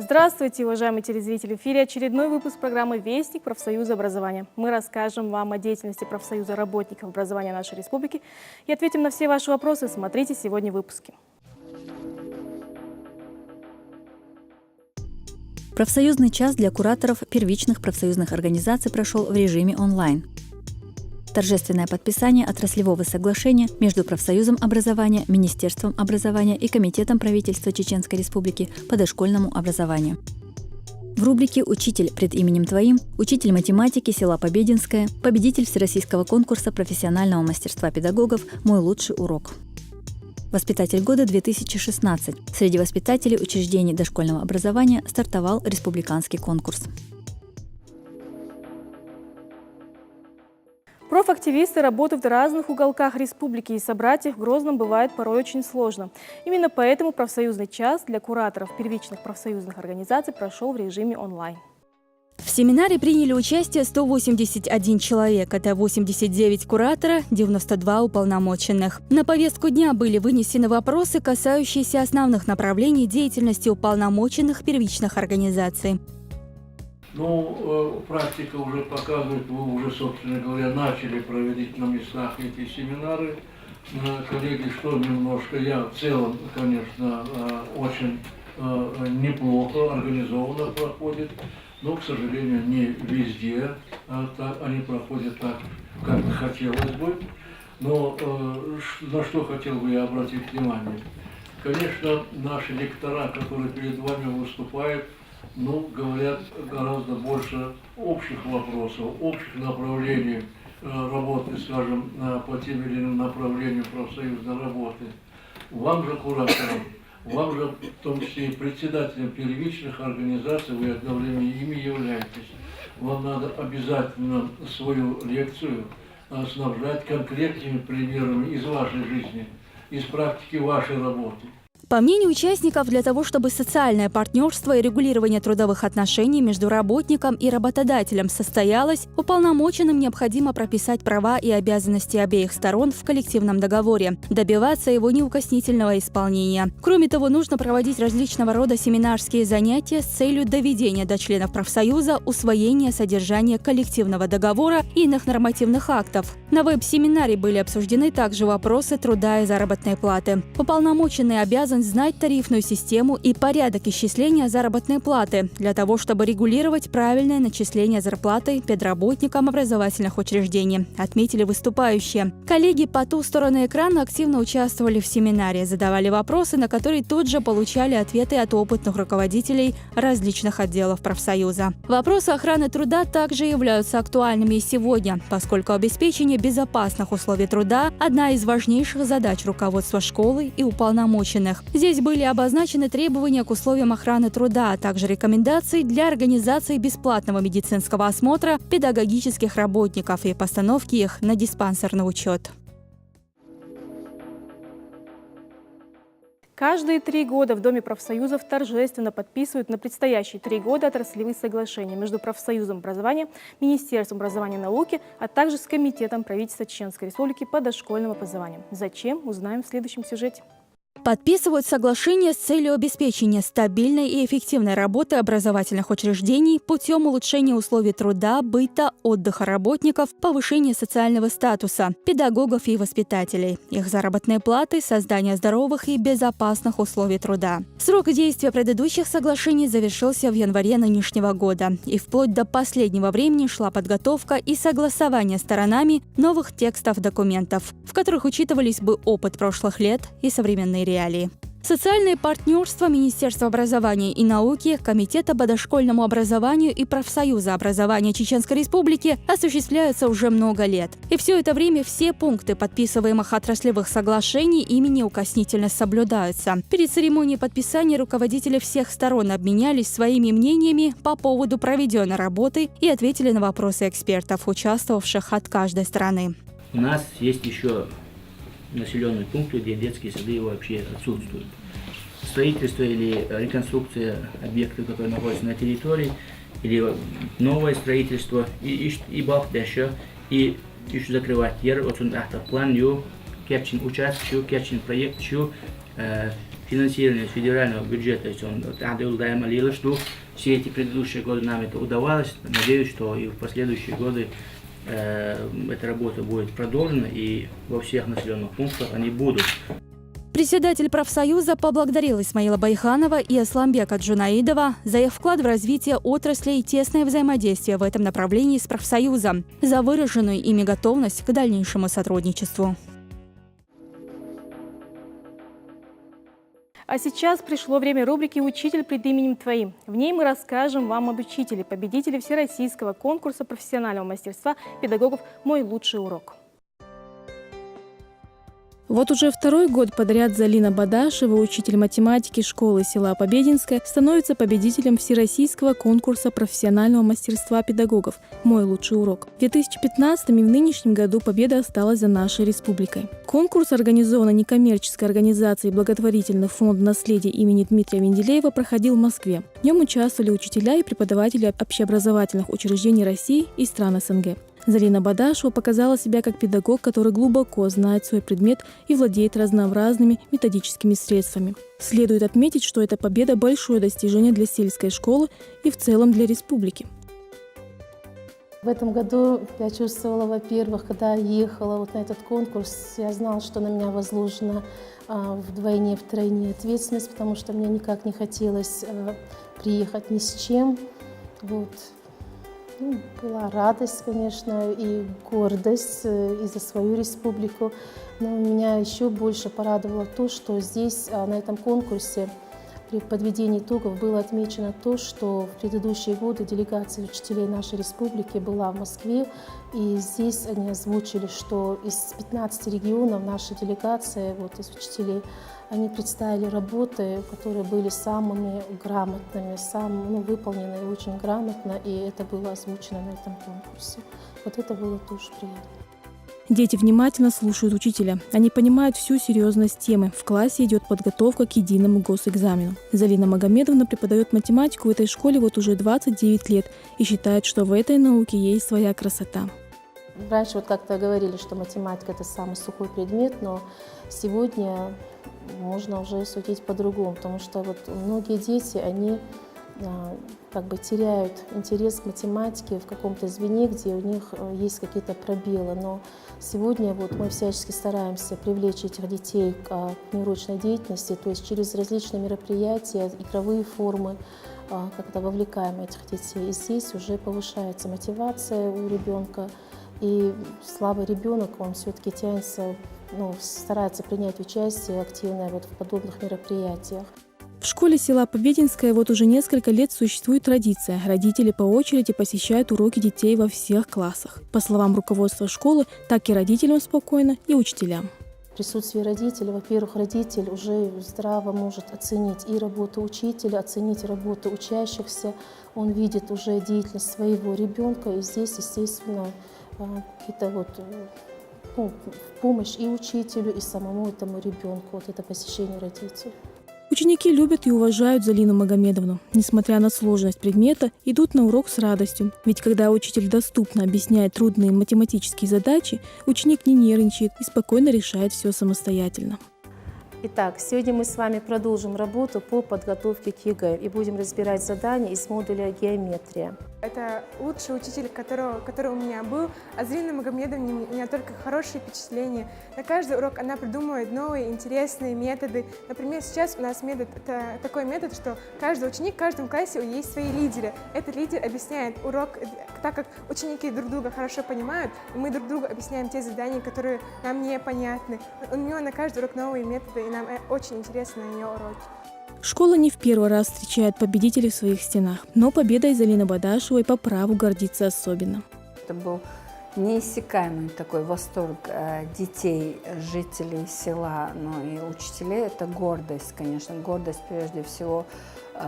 Здравствуйте, уважаемые телезрители! В эфире очередной выпуск программы «Вестник профсоюза образования». Мы расскажем вам о деятельности профсоюза работников образования нашей республики и ответим на все ваши вопросы. Смотрите сегодня в выпуске. Профсоюзный час для кураторов первичных профсоюзных организаций прошел в режиме онлайн. Торжественное подписание отраслевого соглашения между профсоюзом образования, Министерством образования и Комитетом правительства Чеченской Республики по дошкольному образованию. В рубрике «Учитель пред именем Твоим» учитель математики села Побединское, победитель Всероссийского конкурса профессионального мастерства педагогов «Мой лучший урок». Воспитатель года 2016. Среди воспитателей учреждений дошкольного образования стартовал республиканский конкурс. Профактивисты работают в разных уголках республики, и собрать их в Грозном бывает порой очень сложно. Именно поэтому профсоюзный час для кураторов первичных профсоюзных организаций прошел в режиме онлайн. В семинаре приняли участие 181 человек. Это 89 куратора, 92 уполномоченных. На повестку дня были вынесены вопросы, касающиеся основных направлений деятельности уполномоченных первичных организаций. Практика уже показывает, вы уже, собственно говоря, начали проводить на местах эти семинары. Коллеги, что немножко, я в целом, конечно, очень неплохо организованно проходит, но, к сожалению, не везде они проходят так, как хотелось бы. Но на что хотел бы я обратить внимание? Конечно, наши лектора, которые перед вами выступают, говорят гораздо больше общих вопросов, общих направлений работы, скажем, по тем или иным направлениям профсоюзной работы. Вам же, кураторам, вам же, в том числе и председателям первичных организаций, вы одновременно ими являетесь. Вам надо обязательно свою лекцию снабжать конкретными примерами из вашей жизни, из практики вашей работы. По мнению участников, для того, чтобы социальное партнерство и регулирование трудовых отношений между работником и работодателем состоялось, уполномоченным необходимо прописать права и обязанности обеих сторон в коллективном договоре, добиваться его неукоснительного исполнения. Кроме того, нужно проводить различного рода семинарские занятия с целью доведения до членов профсоюза усвоения содержания коллективного договора и иных нормативных актов. На веб-семинаре были обсуждены также вопросы труда и заработной платы. Уполномоченный обязан знать тарифную систему и порядок исчисления заработной платы для того, чтобы регулировать правильное начисление зарплаты педработникам образовательных учреждений, отметили выступающие. Коллеги по ту сторону экрана активно участвовали в семинаре, задавали вопросы, на которые тут же получали ответы от опытных руководителей различных отделов профсоюза. Вопросы охраны труда также являются актуальными и сегодня, поскольку обеспечение безопасных условий труда – одна из важнейших задач руководства школы и уполномоченных. Здесь были обозначены требования к условиям охраны труда, а также рекомендации для организации бесплатного медицинского осмотра педагогических работников и постановки их на диспансерный учет. Каждые 3 года в Доме профсоюзов торжественно подписывают на предстоящие 3 года отраслевые соглашения между профсоюзом образования, Министерством образования и науки, а также с Комитетом правительства Чеченской Республики по дошкольному образованию. Зачем? Узнаем в следующем сюжете. Подписывают соглашения с целью обеспечения стабильной и эффективной работы образовательных учреждений путем улучшения условий труда, быта, отдыха работников, повышения социального статуса педагогов и воспитателей, их заработной платы, создания здоровых и безопасных условий труда. Срок действия предыдущих соглашений завершился в январе нынешнего года, и вплоть до последнего времени шла подготовка и согласование сторонами новых текстов документов, в которых учитывались бы опыт прошлых лет и современные реалии. Социальное партнерство Министерства образования и науки, Комитета по дошкольному образованию и Профсоюза образования Чеченской Республики осуществляются уже много лет. И все это время все пункты подписываемых отраслевых соглашений ими неукоснительно соблюдаются. Перед церемонией подписания руководители всех сторон обменялись своими мнениями по поводу проведенной работы и ответили на вопросы экспертов, участвовавших от каждой стороны. У нас есть еще населенные пункты, где детские сады вообще отсутствуют. Строительство или реконструкция объектов, которые находятся на территории, или новое строительство, и бах еще, и еще закрывать. План, кепчин участок, кепчин проект, финансирование с федерального бюджета, то есть он что все эти предыдущие годы нам это удавалось. Надеюсь, что и в последующие годы эта работа будет продолжена, и во всех населенных пунктах они будут. Председатель профсоюза поблагодарил Исмаила Байханова и Асламбека Джунаидова за их вклад в развитие отрасли и тесное взаимодействие в этом направлении с профсоюзом, за выраженную ими готовность к дальнейшему сотрудничеству. А сейчас пришло время рубрики «Учитель пред именем Твоим». В ней мы расскажем вам об учителе, победителе Всероссийского конкурса профессионального мастерства педагогов «Мой лучший урок». Вот уже второй год подряд Залина Бадашева, учитель математики школы села Побединское, становится победителем Всероссийского конкурса профессионального мастерства педагогов «Мой лучший урок». В 2015 и в нынешнем году победа осталась за нашей республикой. Конкурс, организованный некоммерческой организацией «Благотворительный фонд наследия имени Дмитрия Менделеева», проходил в Москве. В нем участвовали учителя и преподаватели общеобразовательных учреждений России и стран СНГ. Залина Бадашева показала себя как педагог, который глубоко знает свой предмет и владеет разнообразными методическими средствами. Следует отметить, что эта победа – большое достижение для сельской школы и в целом для республики. В этом году я чувствовала, во-первых, когда ехала вот на этот конкурс, я знала, что на меня возложена вдвойне, втройне ответственность, потому что мне никак не хотелось приехать ни с чем. Вот. Была радость, конечно, и гордость и за свою республику. Но меня еще больше порадовало то, что здесь, на этом конкурсе, при подведении итогов было отмечено то, что в предыдущие годы делегация учителей нашей республики была в Москве, и здесь они озвучили, что из 15 регионов наша делегация, вот из учителей, они представили работы, которые были самыми грамотными, выполнены очень грамотно, и это было озвучено на этом конкурсе. Вот это было тоже приятно. Дети внимательно слушают учителя. Они понимают всю серьезность темы. В классе идет подготовка к единому госэкзамену. Залина Магомедовна преподает математику в этой школе вот уже 29 лет и считает, что в этой науке есть своя красота. Раньше вот как-то говорили, что математика – это самый сухой предмет, но сегодня можно уже судить по-другому, потому что вот многие дети, они теряют интерес к математике в каком-то звене, где у них есть какие-то пробелы. Но сегодня вот мы всячески стараемся привлечь этих детей к неурочной деятельности, то есть через различные мероприятия, игровые формы, как-то вовлекаем этих детей. И здесь уже повышается мотивация у ребенка, и слабый ребенок, он все-таки тянется, старается принять участие активное в подобных мероприятиях. В школе села Побединское вот уже несколько лет существует традиция. Родители по очереди посещают уроки детей во всех классах. По словам руководства школы, так и родителям спокойно, и учителям. В присутствии родителей, во-первых, родитель уже здраво может оценить и работу учителя, оценить работу учащихся. Он видит уже деятельность своего ребенка, и здесь, естественно, какие-то помощь и учителю, и самому этому ребенку. Вот это посещение родителей. Ученики любят и уважают Залину Магомедовну. Несмотря на сложность предмета, идут на урок с радостью. Ведь когда учитель доступно объясняет трудные математические задачи, ученик не нервничает и спокойно решает все самостоятельно. Итак, сегодня мы с вами продолжим работу по подготовке к ЕГЭ и будем разбирать задания из модуля «Геометрия». Это лучший учитель, который у меня был. А Залина Магомедовна у меня только хорошие впечатления. На каждый урок она придумывает новые интересные методы. Например, сейчас у нас это такой метод, что каждый ученик в каждом классе есть свои лидеры. Этот лидер объясняет урок, так как ученики друг друга хорошо понимают, и мы друг другу объясняем те задания, которые нам непонятны. У нее на каждый урок новые методы, и нам очень интересно на ее уроки. Школа не в первый раз встречает победителей в своих стенах, но победой Залины Бадашевой по праву гордится особенно. Это был неиссякаемый такой восторг детей, жителей села, но и учителей. Это гордость, конечно, гордость прежде всего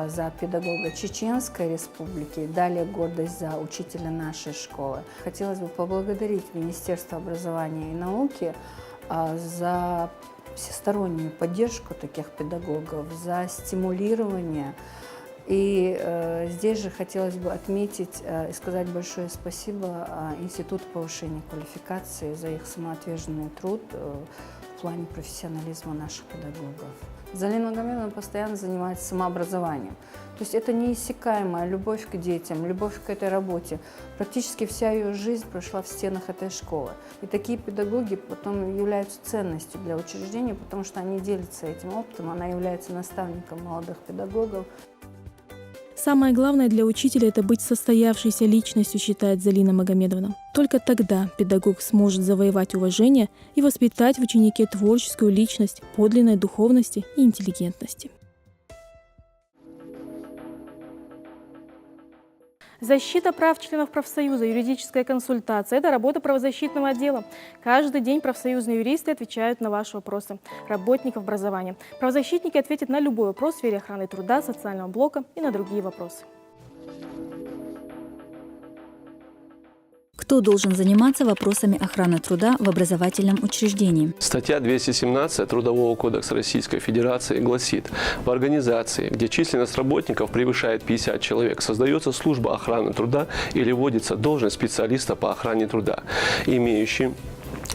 за педагога Чеченской Республики, далее гордость за учителя нашей школы. Хотелось бы поблагодарить Министерство образования и науки за всестороннюю поддержку таких педагогов, за стимулирование. И здесь же хотелось бы отметить и сказать большое спасибо Институту повышения квалификации за их самоотверженный труд в плане профессионализма наших педагогов. Залина Магомедовна постоянно занимается самообразованием. То есть это неиссякаемая любовь к детям, любовь к этой работе. Практически вся ее жизнь прошла в стенах этой школы. И такие педагоги потом являются ценностью для учреждения, потому что они делятся этим опытом, она является наставником молодых педагогов. Самое главное для учителя – это быть состоявшейся личностью, считает Залина Магомедовна. Только тогда педагог сможет завоевать уважение и воспитать в ученике творческую личность подлинной духовности и интеллигентности. Защита прав членов профсоюза, юридическая консультация – это работа правозащитного отдела. Каждый день профсоюзные юристы отвечают на ваши вопросы работников образования. Правозащитники ответят на любой вопрос в сфере охраны труда, социального блока и на другие вопросы. Кто должен заниматься вопросами охраны труда в образовательном учреждении? Статья 217 Трудового кодекса Российской Федерации гласит: в организации, где численность работников превышает 50 человек, создается служба охраны труда или вводится должность специалиста по охране труда, имеющий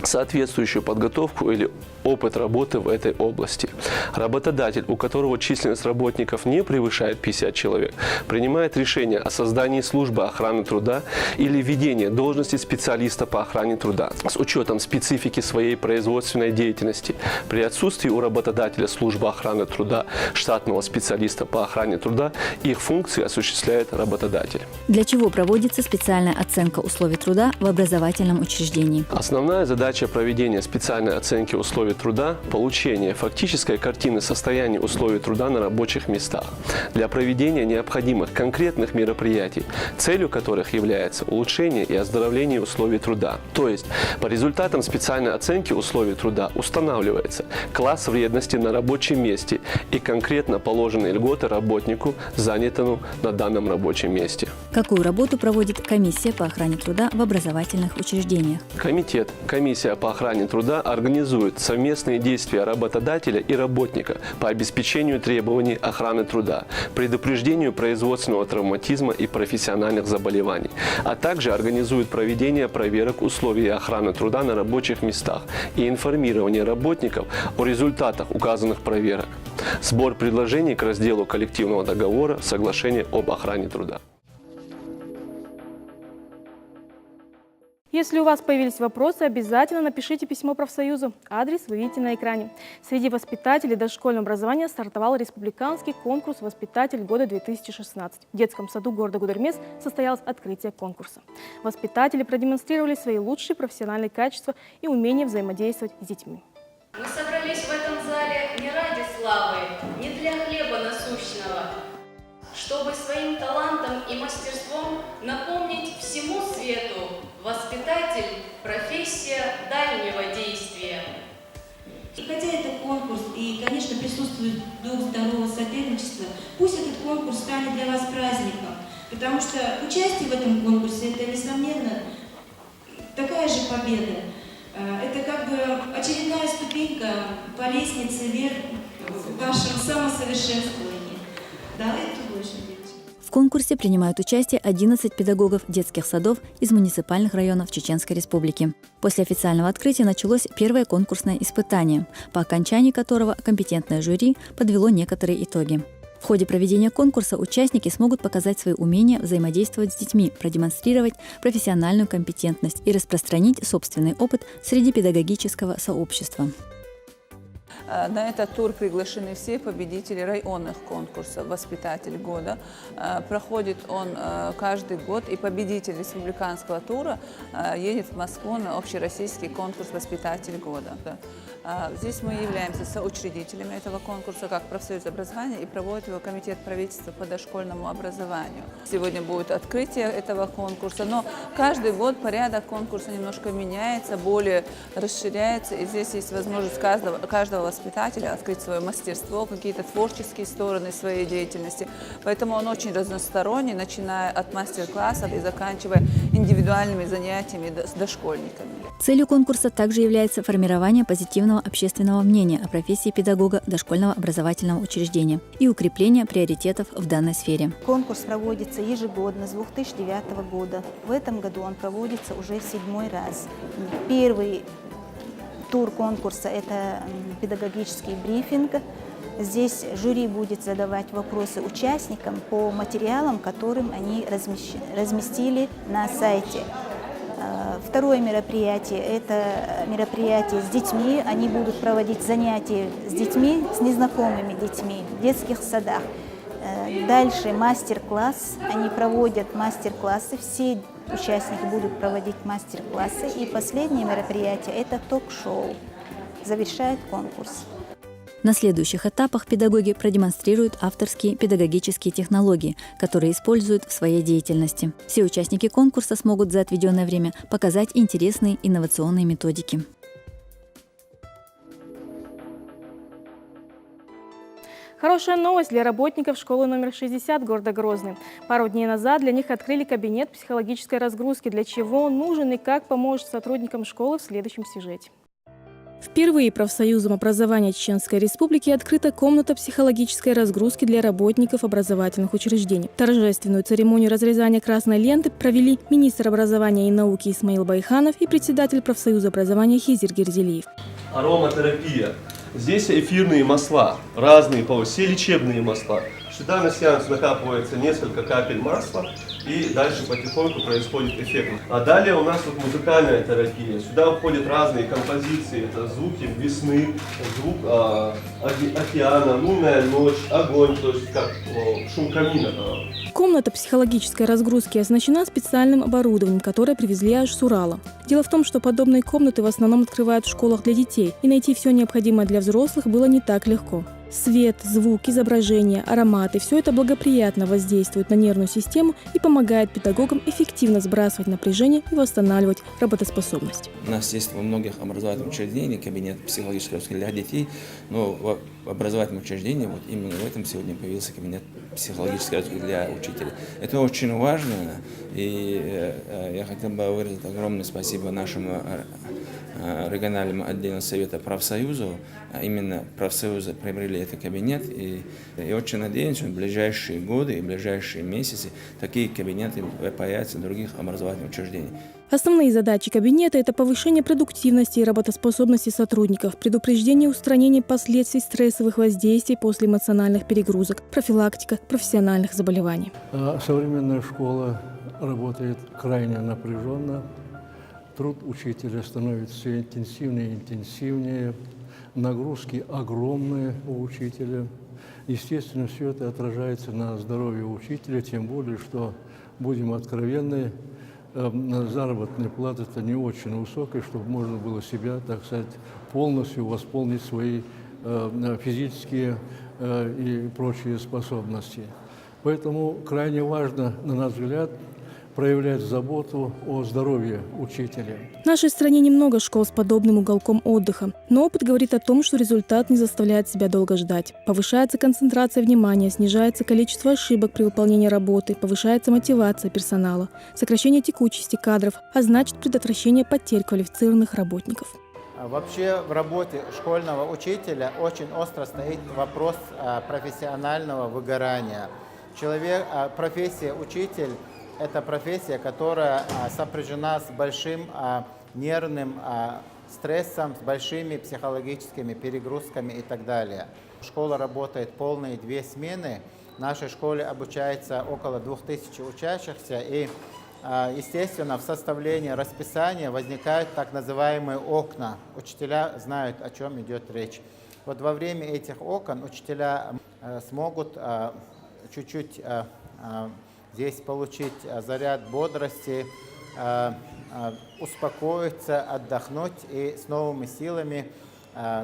соответствующую подготовку или опыт работы в этой области. Работодатель, у которого численность работников не превышает 50 человек, принимает решение о создании службы охраны труда или введении должности специалиста по охране труда с учетом специфики своей производственной деятельности. При отсутствии у работодателя службы охраны труда штатного специалиста по охране труда, их функции осуществляет работодатель. Для чего проводится специальная оценка условий труда в образовательном учреждении? Основная задача проведения специальной оценки условий труда – получение фактической картины состояния условий труда на рабочих местах для проведения необходимых конкретных мероприятий, целью которых является улучшение и оздоровление условий труда. То есть по результатам специальной оценки условий труда устанавливается класс вредности на рабочем месте и конкретно положенные льготы работнику, занятому на данном рабочем месте. Какую работу проводит комиссия по охране труда в образовательных учреждениях? Комиссия по охране труда организует совместные действия работодателя и работника по обеспечению требований охраны труда, предупреждению производственного травматизма и профессиональных заболеваний, а также организует проведение проверок условий охраны труда на рабочих местах и информирование работников о результатах указанных проверок, сбор предложений к разделу коллективного договора соглашения об охране труда. Если у вас появились вопросы, обязательно напишите письмо профсоюзу. Адрес вы видите на экране. Среди воспитателей дошкольного образования стартовал республиканский конкурс «Воспитатель года-2016». В детском саду города Гудермес состоялось открытие конкурса. Воспитатели продемонстрировали свои лучшие профессиональные качества и умение взаимодействовать с детьми. Мы собрались в этом зале не ради славы, не для хлеба насущного, чтобы своим талантом и мастерством напомнить всему свету: воспитатель – профессия дальнего действия. И хотя это конкурс и, конечно, присутствует дух здорового соперничества, пусть этот конкурс станет для вас праздником, потому что участие в этом конкурсе – это, несомненно, такая же победа. Это как бы очередная ступенька по лестнице вверх в вашем самосовершенствовании. Давайте больше делать. В конкурсе принимают участие 11 педагогов детских садов из муниципальных районов Чеченской Республики. После официального открытия началось первое конкурсное испытание, по окончании которого компетентное жюри подвело некоторые итоги. В ходе проведения конкурса участники смогут показать свои умения взаимодействовать с детьми, продемонстрировать профессиональную компетентность и распространить собственный опыт среди педагогического сообщества. На этот тур приглашены все победители районных конкурсов «Воспитатель года». Проходит он каждый год, и победитель республиканского тура едет в Москву на общероссийский конкурс «Воспитатель года». Здесь мы являемся соучредителями этого конкурса как профсоюз образования, и проводит его комитет правительства по дошкольному образованию. Сегодня будет открытие этого конкурса, но каждый год порядок конкурса немножко меняется, более расширяется, и здесь есть возможность каждого воспитателя открыть свое мастерство, какие-то творческие стороны своей деятельности. Поэтому он очень разносторонний, начиная от мастер-классов и заканчивая индивидуальными занятиями с дошкольниками. Целью конкурса также является формирование позитивного общественного мнения о профессии педагога дошкольного образовательного учреждения и укрепление приоритетов в данной сфере. Конкурс проводится ежегодно с 2009 года. В этом году он проводится уже в 7-й раз. Первый тур конкурса – это педагогический брифинг. Здесь жюри будет задавать вопросы участникам по материалам, которым они разместили на сайте. Второе мероприятие – это мероприятие с детьми. Они будут проводить занятия с детьми, с незнакомыми детьми в детских садах. Дальше мастер-класс. Они проводят мастер-классы. Все участники будут проводить мастер-классы. И последнее мероприятие – это ток-шоу. Завершает конкурс. На следующих этапах педагоги продемонстрируют авторские педагогические технологии, которые используют в своей деятельности. Все участники конкурса смогут за отведенное время показать интересные инновационные методики. Хорошая новость для работников школы номер 60 города Грозный. Пару дней назад для них открыли кабинет психологической разгрузки, для чего он нужен и как поможет сотрудникам школы в следующем сюжете. Впервые профсоюзом образования Чеченской Республики открыта комната психологической разгрузки для работников образовательных учреждений. Торжественную церемонию разрезания красной ленты провели министр образования и науки Исмаил Байханов и председатель профсоюза образования Хизир Герзелиев. Ароматерапия. Здесь эфирные масла, разные, все лечебные масла. Сюда на сеанс накапывается несколько капель масла, и дальше потихоньку происходит эффект. А далее у нас вот музыкальная терапия. Сюда входят разные композиции. Это звуки весны, звук океана, лунная ночь, огонь, то есть как шум камина. Комната психологической разгрузки оснащена специальным оборудованием, которое привезли аж с Урала. Дело в том, что подобные комнаты в основном открывают в школах для детей, и найти все необходимое для взрослых было не так легко. Свет, звук, изображения, ароматы – все это благоприятно воздействует на нервную систему и помогает педагогам эффективно сбрасывать напряжение и восстанавливать работоспособность. У нас есть во многих образовательных учреждениях кабинет психологической разгрузки для детей, но в образовательном учреждении вот именно в этом сегодня появился кабинет психологической разгрузки для учителей. Это очень важно, и я хотел бы выразить огромное спасибо нашему региональному отделу Совета профсоюзов. Именно профсоюзы приобрели этот кабинет, и очень надеюсь, что в ближайшие годы и в ближайшие месяцы такие кабинеты появятся в других образовательных учреждениях. Основные задачи кабинета – это повышение продуктивности и работоспособности сотрудников, предупреждение и устранение последствий стрессовых воздействий после эмоциональных перегрузок, профилактика профессиональных заболеваний. Современная школа работает крайне напряженно. Труд учителя становится все интенсивнее и интенсивнее. Нагрузки огромные у учителя. Естественно, все это отражается на здоровье учителя, тем более, что, будем откровенны, заработная плата-то не очень высокая, чтобы можно было себя, так сказать, полностью восполнить свои физические и прочие способности. Поэтому крайне важно, на наш взгляд, проявлять заботу о здоровье учителя. В нашей стране немного школ с подобным уголком отдыха, но опыт говорит о том, что результат не заставляет себя долго ждать. Повышается концентрация внимания, снижается количество ошибок при выполнении работы, повышается мотивация персонала, сокращение текучести кадров, а значит предотвращение потерь квалифицированных работников. Вообще в работе школьного учителя очень остро стоит вопрос профессионального выгорания. Профессия учитель – это профессия, которая сопряжена с большим нервным стрессом, с большими психологическими перегрузками и так далее. Школа работает полные 2 смены. В нашей школе обучается около 2000 учащихся. И, естественно, в составлении расписания возникают так называемые окна. Учителя знают, о чем идет речь. Вот во время этих окон учителя смогут чуть-чуть здесь получить заряд бодрости, успокоиться, отдохнуть и с новыми силами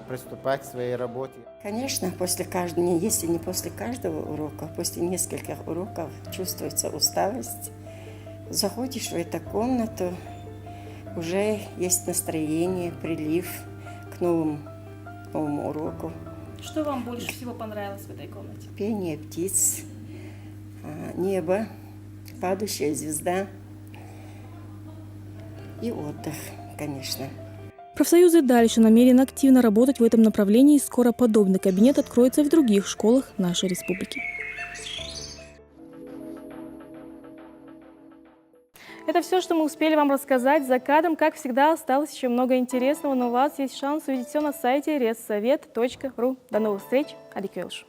приступать к своей работе. Конечно, если не после каждого урока, после нескольких уроков чувствуется усталость. Заходишь в эту комнату, уже есть настроение, прилив к новому уроку. Что вам больше всего понравилось в этой комнате? Пение птиц, небо, падающая звезда и отдых, конечно. Профсоюзы дальше намерены активно работать в этом направлении, и скоро подобный кабинет откроется и в других школах нашей республики. Это все, что мы успели вам рассказать. За кадром, как всегда, осталось еще много интересного, но у вас есть шанс увидеть все на сайте редсовет.ру. До новых встреч. Адикелш.